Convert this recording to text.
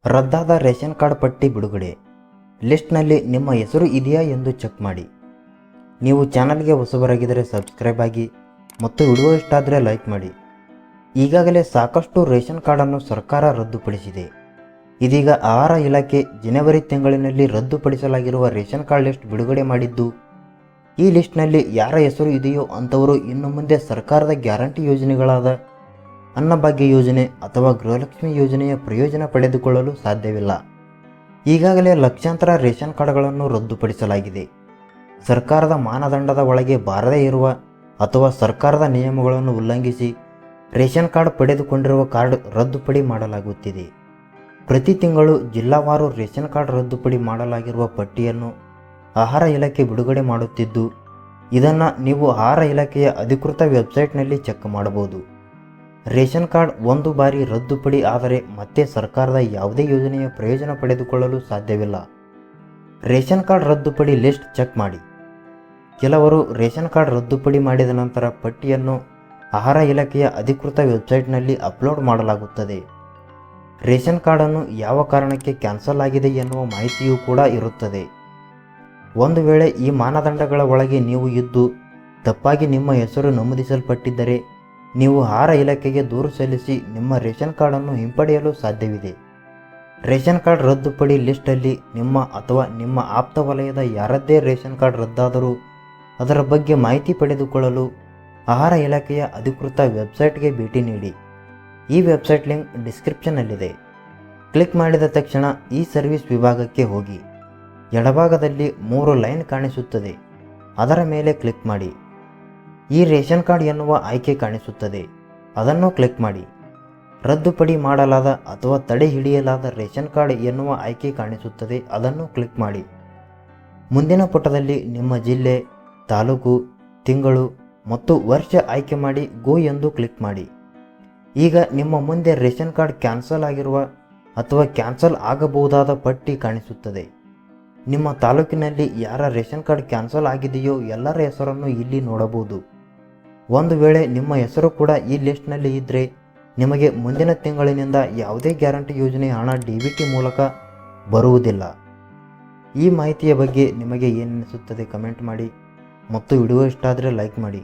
ರದ್ದಾದ ration card ಪಟ್ಟಿ ಬಿಡುಗಡೆ. ಲಿಸ್ಟ್ನಲ್ಲಿ ನಿಮ್ಮ ಹೆಸರು ಇದೆಯಾ ಎಂದು ಚೆಕ್ ಮಾಡಿ. ನೀವು ಚಾನಲ್ಗೆ ಹೊಸಬರಾಗಿದ್ದರೆ ಸಬ್ಸ್ಕ್ರೈಬ್ ಆಗಿ ಮತ್ತು ವಿಡಿಯೋ ಇಷ್ಟ ಆದರೆ ಲೈಕ್ ಮಾಡಿ. ಈಗಾಗಲೇ ಸಾಕಷ್ಟು ರೇಷನ್ ಕಾರ್ಡನ್ನು ಸರ್ಕಾರ ರದ್ದುಪಡಿಸಿದೆ. ಇದೀಗ ಆಹಾರ ಇಲಾಖೆ ಜನವರಿ ತಿಂಗಳಿನಲ್ಲಿ ರದ್ದುಪಡಿಸಲಾಗಿರುವ ರೇಷನ್ ಕಾರ್ಡ್ ಲಿಸ್ಟ್ ಬಿಡುಗಡೆ ಮಾಡಿದ್ದು, ಈ ಲಿಸ್ಟ್ನಲ್ಲಿ ಯಾರ ಹೆಸರು ಇದೆಯೋ ಅಂಥವರು ಇನ್ನು ಮುಂದೆ ಸರ್ಕಾರದ ಗ್ಯಾರಂಟಿ ಯೋಜನೆಗಳಾದ ಅನ್ನಭಾಗ್ಯ ಯೋಜನೆ ಅಥವಾ ಗೃಹಲಕ್ಷ್ಮಿ ಯೋಜನೆಯ ಪ್ರಯೋಜನ ಪಡೆದುಕೊಳ್ಳಲು ಸಾಧ್ಯವಿಲ್ಲ. ಈಗಾಗಲೇ ಲಕ್ಷಾಂತರ ರೇಷನ್ ಕಾರ್ಡ್ಗಳನ್ನು ರದ್ದುಪಡಿಸಲಾಗಿದೆ. ಸರ್ಕಾರದ ಮಾನದಂಡದ ಒಳಗೆ ಬಾರದೇ ಇರುವ ಅಥವಾ ಸರ್ಕಾರದ ನಿಯಮಗಳನ್ನು ಉಲ್ಲಂಘಿಸಿ ರೇಷನ್ ಕಾರ್ಡ್ ಪಡೆದುಕೊಂಡಿರುವ ಕಾರ್ಡ್ ರದ್ದುಪಡಿ ಮಾಡಲಾಗುತ್ತಿದೆ. ಪ್ರತಿ ತಿಂಗಳು ಜಿಲ್ಲಾವಾರು ರೇಷನ್ ಕಾರ್ಡ್ ರದ್ದುಪಡಿ ಮಾಡಲಾಗಿರುವ ಪಟ್ಟಿಯನ್ನು ಆಹಾರ ಇಲಾಖೆ ಬಿಡುಗಡೆ ಮಾಡುತ್ತಿದ್ದು, ಇದನ್ನು ನೀವು ಆಹಾರ ಇಲಾಖೆಯ ಅಧಿಕೃತ ವೆಬ್ಸೈಟ್ನಲ್ಲಿ ಚೆಕ್ ಮಾಡಬಹುದು. ರೇಷನ್ ಕಾರ್ಡ್ ಒಂದು ಬಾರಿ ರದ್ದುಪಡಿ ಆದರೆ ಮತ್ತೆ ಸರ್ಕಾರದ ಯಾವುದೇ ಯೋಜನೆಯ ಪ್ರಯೋಜನ ಪಡೆದುಕೊಳ್ಳಲು ಸಾಧ್ಯವಿಲ್ಲ. ರೇಷನ್ ಕಾರ್ಡ್ ರದ್ದುಪಡಿ ಲಿಸ್ಟ್ ಚೆಕ್ ಮಾಡಿ. ಕೆಲವರು ರೇಷನ್ ಕಾರ್ಡ್ ರದ್ದುಪಡಿ ಮಾಡಿದ ನಂತರ ಪಟ್ಟಿಯನ್ನು ಆಹಾರ ಇಲಾಖೆಯ ಅಧಿಕೃತ ವೆಬ್ಸೈಟ್ನಲ್ಲಿ ಅಪ್ಲೋಡ್ ಮಾಡಲಾಗುತ್ತದೆ. ರೇಷನ್ ಕಾರ್ಡನ್ನು ಯಾವ ಕಾರಣಕ್ಕೆ ಕ್ಯಾನ್ಸಲ್ ಆಗಿದೆ ಎನ್ನುವ ಮಾಹಿತಿಯೂ ಕೂಡ ಇರುತ್ತದೆ. ಒಂದು ವೇಳೆ ಈ ಮಾನದಂಡಗಳ ಒಳಗೆ ನೀವು ಇದ್ದು ತಪ್ಪಾಗಿ ನಿಮ್ಮ ಹೆಸರು ನಮೂದಿಸಲ್ಪಟ್ಟಿದ್ದರೆ ನೀವು ಆಹಾರ ಇಲಾಖೆಗೆ ದೂರು ಸಲ್ಲಿಸಿ ನಿಮ್ಮ ರೇಷನ್ ಕಾರ್ಡನ್ನು ಹಿಂಪಡೆಯಲು ಸಾಧ್ಯವಿದೆ. ರೇಷನ್ ಕಾರ್ಡ್ ರದ್ದುಪಡಿ ಲಿಸ್ಟಲ್ಲಿ ನಿಮ್ಮ ಅಥವಾ ನಿಮ್ಮ ಆಪ್ತ ವಲಯದ ಯಾರದ್ದೇ ರೇಷನ್ ಕಾರ್ಡ್ ರದ್ದಾದರೂ ಅದರ ಬಗ್ಗೆ ಮಾಹಿತಿ ಪಡೆದುಕೊಳ್ಳಲು ಆಹಾರ ಇಲಾಖೆಯ ಅಧಿಕೃತ ವೆಬ್ಸೈಟ್ಗೆ ಭೇಟಿ ನೀಡಿ. ಈ ವೆಬ್ಸೈಟ್ ಲಿಂಕ್ ಡಿಸ್ಕ್ರಿಪ್ಷನ್ನಲ್ಲಿದೆ. ಕ್ಲಿಕ್ ಮಾಡಿದ ತಕ್ಷಣ ಈ ಸರ್ವಿಸ್ ವಿಭಾಗಕ್ಕೆ ಹೋಗಿ ಎಡಭಾಗದಲ್ಲಿ 3 ಲೈನ್ ಕಾಣಿಸುತ್ತದೆ. ಅದರ ಮೇಲೆ ಕ್ಲಿಕ್ ಮಾಡಿ. ಈ ರೇಷನ್ ಕಾರ್ಡ್ ಎನ್ನುವ ಆಯ್ಕೆ ಕಾಣಿಸುತ್ತದೆ. ಅದನ್ನು ಕ್ಲಿಕ್ ಮಾಡಿ. ರದ್ದುಪಡಿ ಮಾಡಲಾದ ಅಥವಾ ತಡೆ ಹಿಡಿಯಲಾದ ರೇಷನ್ ಕಾರ್ಡ್ ಎನ್ನುವ ಆಯ್ಕೆ ಕಾಣಿಸುತ್ತದೆ. ಅದನ್ನು ಕ್ಲಿಕ್ ಮಾಡಿ. ಮುಂದಿನ ಪುಟದಲ್ಲಿ ನಿಮ್ಮ ಜಿಲ್ಲೆ, ತಾಲೂಕು, ತಿಂಗಳು ಮತ್ತು ವರ್ಷ ಆಯ್ಕೆ ಮಾಡಿ ಗೋ ಎಂದು ಕ್ಲಿಕ್ ಮಾಡಿ. ಈಗ ನಿಮ್ಮ ಮುಂದೆ ರೇಷನ್ ಕಾರ್ಡ್ ಕ್ಯಾನ್ಸಲ್ ಆಗಿರುವ ಅಥವಾ ಕ್ಯಾನ್ಸಲ್ ಆಗಬಹುದಾದ ಪಟ್ಟಿ ಕಾಣಿಸುತ್ತದೆ. ನಿಮ್ಮ ತಾಲೂಕಿನಲ್ಲಿ ಯಾರ ರೇಷನ್ ಕಾರ್ಡ್ ಕ್ಯಾನ್ಸಲ್ ಆಗಿದೆಯೋ ಎಲ್ಲರ ಹೆಸರನ್ನು ಇಲ್ಲಿ ನೋಡಬಹುದು. ಒಂದು ವೇಳೆ ನಿಮ್ಮ ಹೆಸರು ಕೂಡ ಈ ಲಿಸ್ಟ್ನಲ್ಲಿ ಇದ್ದರೆ ನಿಮಗೆ ಮುಂದಿನ ತಿಂಗಳಿನಿಂದ ಯಾವುದೇ ಗ್ಯಾರಂಟಿ ಯೋಜನೆ ಹಣ DBT ಮೂಲಕ ಬರುವುದಿಲ್ಲ. ಈ ಮಾಹಿತಿಯ ಬಗ್ಗೆ ನಿಮಗೆ ಏನು ಅನಿಸುತ್ತದೆ ಕಮೆಂಟ್ ಮಾಡಿ ಮತ್ತು ವಿಡಿಯೋ ಇಷ್ಟ ಆದರೆ ಲೈಕ್ ಮಾಡಿ.